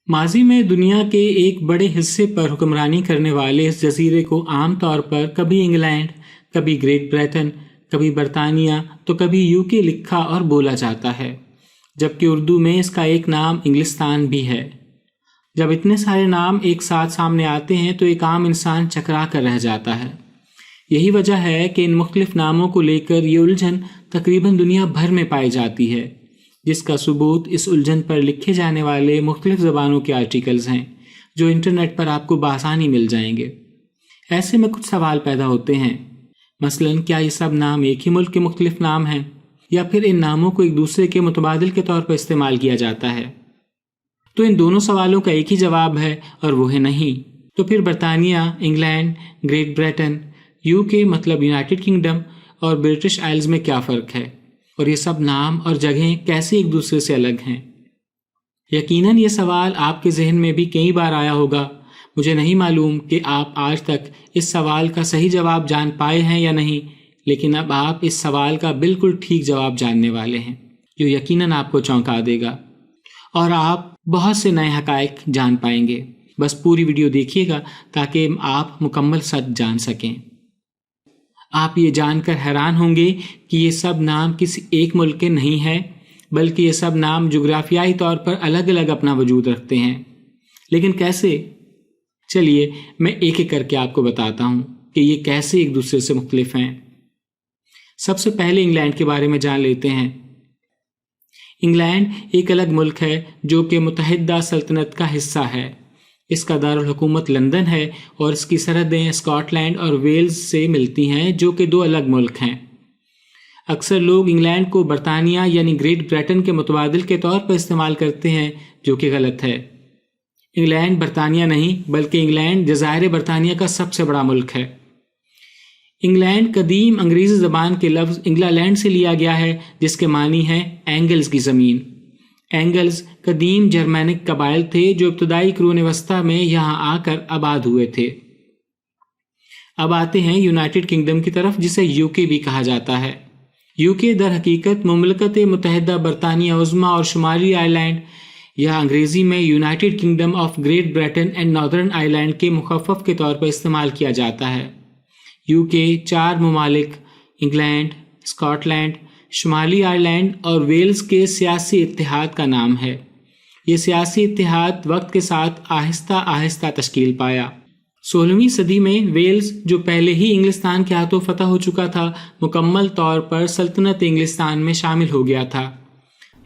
ماضی میں دنیا کے ایک بڑے حصے پر حکمرانی کرنے والے اس جزیرے کو عام طور پر کبھی انگلینڈ، کبھی گریٹ بریٹن، کبھی برطانیہ تو کبھی UK لکھا اور بولا جاتا ہے، جبکہ اردو میں اس کا ایک نام انگلستان بھی ہے۔ جب اتنے سارے نام ایک ساتھ سامنے آتے ہیں تو ایک عام انسان چکرا کر رہ جاتا ہے۔ یہی وجہ ہے کہ ان مختلف ناموں کو لے کر یہ الجھن تقریباً دنیا بھر میں پائی جاتی ہے، جس کا ثبوت اس الجھن پر لکھے جانے والے مختلف زبانوں کے آرٹیکلز ہیں جو انٹرنیٹ پر آپ کو بآسانی مل جائیں گے۔ ایسے میں کچھ سوال پیدا ہوتے ہیں، مثلاً کیا یہ سب نام ایک ہی ملک کے مختلف نام ہیں یا پھر ان ناموں کو ایک دوسرے کے متبادل کے طور پر استعمال کیا جاتا ہے؟ تو ان دونوں سوالوں کا ایک ہی جواب ہے اور وہ ہے نہیں۔ تو پھر برطانیہ، انگلینڈ، گریٹ بریٹن، UK مطلب یونائٹڈ کنگڈم اور برٹش آئلز میں کیا فرق ہے، اور یہ سب نام اور جگہیں کیسے ایک دوسرے سے الگ ہیں؟ یقیناً یہ سوال آپ کے ذہن میں بھی کئی بار آیا ہوگا۔ مجھے نہیں معلوم کہ آپ آج تک اس سوال کا صحیح جواب جان پائے ہیں یا نہیں، لیکن اب آپ اس سوال کا بالکل ٹھیک جواب جاننے والے ہیں، جو یقیناً آپ کو چونکا دے گا اور آپ بہت سے نئے حقائق جان پائیں گے۔ بس پوری ویڈیو دیکھیے گا تاکہ آپ مکمل سچ جان سکیں۔ آپ یہ جان کر حیران ہوں گے کہ یہ سب نام کسی ایک ملک کے نہیں ہیں، بلکہ یہ سب نام جغرافیائی طور پر الگ الگ اپنا وجود رکھتے ہیں۔ لیکن کیسے؟ چلیے میں ایک ایک کر کے آپ کو بتاتا ہوں کہ یہ کیسے ایک دوسرے سے مختلف ہیں۔ سب سے پہلے انگلینڈ کے بارے میں جان لیتے ہیں۔ انگلینڈ ایک الگ ملک ہے جو کہ متحدہ سلطنت کا حصہ ہے۔ اس کا دارالحکومت لندن ہے اور اس کی سرحدیں اسکاٹ لینڈ اور ویلز سے ملتی ہیں جو کہ دو الگ ملک ہیں۔ اکثر لوگ انگلینڈ کو برطانیہ یعنی گریٹ بریٹن کے متبادل کے طور پر استعمال کرتے ہیں، جو کہ غلط ہے۔ انگلینڈ برطانیہ نہیں بلکہ انگلینڈ جزائر برطانیہ کا سب سے بڑا ملک ہے۔ انگلینڈ قدیم انگریزی زبان کے لفظ انگلا لینڈ سے لیا گیا ہے، جس کے معنی ہے اینگلز کی زمین۔ اینگلز قدیم جرمینک قبائل تھے جو ابتدائی قرون وسطیٰ میں یہاں آ کر آباد ہوئے تھے۔ اب آتے ہیں یونائٹڈ کنگڈم کی طرف، جسے UK بھی کہا جاتا ہے۔ UK در حقیقت مملکت متحدہ برطانیہ عظمیٰ اور شمالی آئرلینڈ یا انگریزی میں United kingdom of great Britain and northern Ireland کے مخفف کے طور پر استعمال کیا جاتا ہے۔ UK 4 ممالک انگلینڈ، اسکاٹ لینڈ، شمالی آئرلینڈ اور ویلز کے سیاسی اتحاد کا نام ہے۔ یہ سیاسی اتحاد وقت کے ساتھ آہستہ آہستہ تشکیل پایا۔ 16ویں صدی میں ویلز، جو پہلے ہی انگلستان کے ہاتھوں فتح ہو چکا تھا، مکمل طور پر سلطنت انگلستان میں شامل ہو گیا تھا۔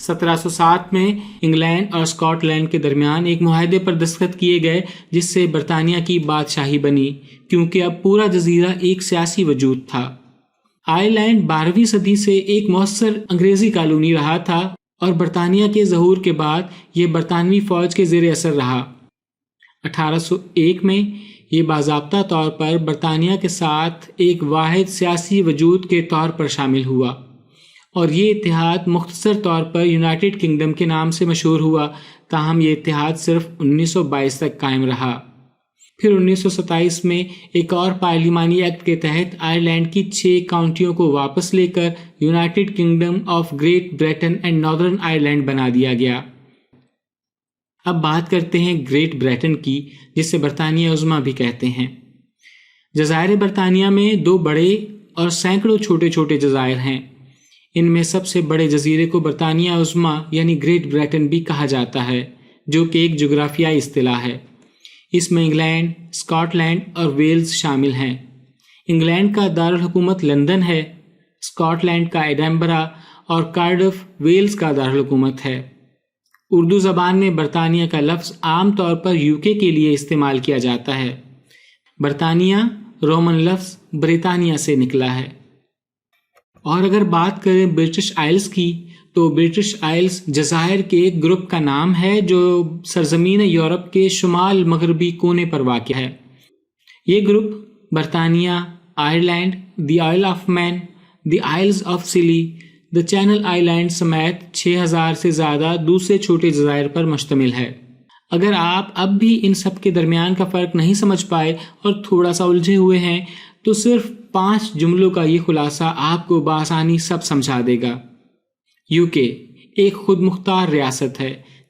1707 میں انگلینڈ اور اسکاٹ لینڈ کے درمیان ایک معاہدے پر دستخط کیے گئے جس سے برطانیہ کی بادشاہی بنی، کیونکہ اب پورا جزیرہ ایک سیاسی وجود تھا۔ آئرلینڈ 12ویں صدی سے ایک مؤثر انگریزی کالونی رہا تھا اور برطانیہ کے ظہور کے بعد یہ برطانوی فوج کے زیر اثر رہا۔ 1801 میں یہ باضابطہ طور پر برطانیہ کے ساتھ ایک واحد سیاسی وجود کے طور پر شامل ہوا، اور یہ اتحاد مختصر طور پر یونائٹڈ کنگڈم کے نام سے مشہور ہوا، تاہم یہ اتحاد صرف 1922 تک قائم رہا۔ پھر 1927 میں ایک اور پارلیمانی ایکٹ کے تحت آئرلینڈ کی 6 کاؤنٹیوں کو واپس لے کر United kingdom of great Britain and northern Ireland بنا دیا گیا۔ اب بات کرتے ہیں گریٹ بریٹن کی، جسے برطانیہ عظمیٰ بھی کہتے ہیں۔ جزائر برطانیہ میں 2 بڑے اور سینکڑوں چھوٹے چھوٹے جزائر ہیں۔ ان میں سب سے بڑے جزیرے کو برطانیہ عظمیٰ یعنی گریٹ بریٹن بھی کہا جاتا ہے، جو کہ ایک جغرافیائی اصطلاح ہے۔ اس میں انگلینڈ، اسکاٹ لینڈ اور ویلز شامل ہیں۔ انگلینڈ کا دارالحکومت لندن ہے، اسکاٹ لینڈ کا ایڈنبرا اور کارڈف ویلز کا دارالحکومت ہے۔ اردو زبان میں برطانیہ کا لفظ عام طور پر UK کے لیے استعمال کیا جاتا ہے۔ برطانیہ رومن لفظ بریتانیہ سے نکلا ہے۔ اور اگر بات کریں برٹش آئلز کی، تو برٹش آئلز جزائر کے ایک گروپ کا نام ہے جو سرزمین یورپ کے شمال مغربی کونے پر واقع ہے۔ یہ گروپ برطانیہ، Ireland, the Isle of Man, the Isles of Scilly, the channel island سمیت 6000 سے زیادہ دوسرے چھوٹے جزائر پر مشتمل ہے۔ اگر آپ اب بھی ان سب کے درمیان کا فرق نہیں سمجھ پائے اور تھوڑا سا الجھے ہوئے ہیں، تو صرف 5 جملوں کا یہ خلاصہ آپ کو بآسانی سب سمجھا دے گا۔ UK ایک خود مختار ریاست ہے